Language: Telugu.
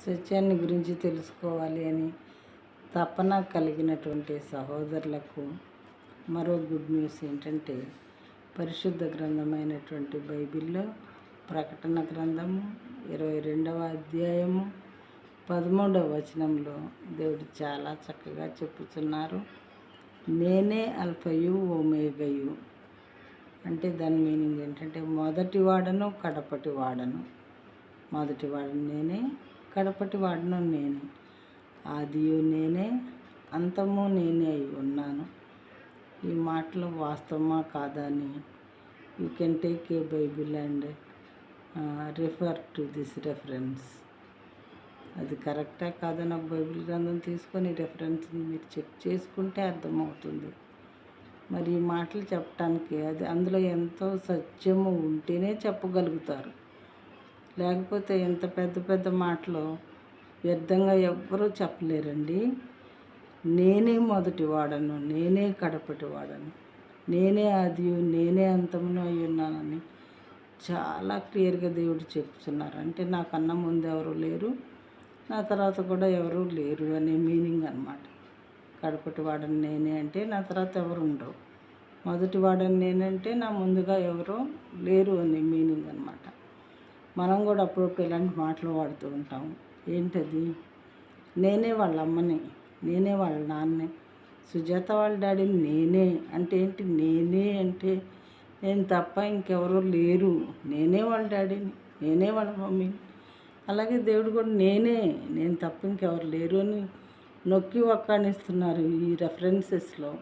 సత్యాన్ని గురించి తెలుసుకోవాలి అని తపన కలిగినటువంటి సహోదరులకు మరో గుడ్ న్యూస్ ఏంటంటే, పరిశుద్ధ గ్రంథమైనటువంటి బైబిల్లో ప్రకటన గ్రంథము 22వ అధ్యాయము 13వ వచనంలో దేవుడు చాలా చక్కగా చెప్పుచున్నారు. నేనే అల్ఫయు ఓమేగయు. అంటే దాని మీనింగ్ ఏంటంటే, మొదటి వాడను కడపటి వాడను. మొదటి వాడను నేనే, కడపటి వాడను నేనే, ఆదియు నేనే, అంతము నేనే అయి ఉన్నాను. ఈ మాటలు వాస్తవమా కాదా అని you can take a Bible and refer to this reference. అది కరెక్టా కాదని ఒక బైబిల్ గ్రంథం తీసుకొని రెఫరెన్స్ని మీరు చెక్ చేసుకుంటే అర్థమవుతుంది. మరి ఈ మాటలు చెప్పటానికి అందులో ఎంతో సత్యము ఉంటేనే చెప్పగలుగుతారు. లేకపోతే ఎంత పెద్ద పెద్ద మాటలు వ్యర్థంగా ఎవ్వరూ చెప్పలేరండి. నేనే మొదటి వాడను, నేనే కడపటి వాడను, నేనే ఆదియు నేనే అంతమును అయి ఉన్నానని చాలా క్లియర్గా దేవుడు చెప్తున్నారు. అంటే నాకన్నా ముందు ఎవరు లేరు, నా తర్వాత కూడా ఎవరు లేరు అనే మీనింగ్ అన్నమాట. కడపటి వాడని నేనే అంటే నా తర్వాత ఎవరు ఉండరు, మొదటి వాడని నేనంటే నా ముందుగా ఎవరో లేరు అనే మీనింగ్ అన్నమాట. మనం కూడా అప్పుడప్పుడు ఇలాంటి మాటలు వాడుతూ ఉంటాము. ఏంటది? నేనే వాళ్ళ అమ్మని, నేనే వాళ్ళ నాన్నని, సుజాత వాళ్ళ డాడీని నేనే అంటే ఏంటి? నేనే అంటే నేను తప్ప ఇంకెవరో లేరు, నేనే వాళ్ళ డాడీని, నేనే వాళ్ళ మమ్మీని. అలాగే దేవుడు కూడా నేను తప్ప ఇంకెవరు లేరు అని నొక్కి ఒక్కానిస్తున్నారు ఈ రెఫరెన్సెస్లో.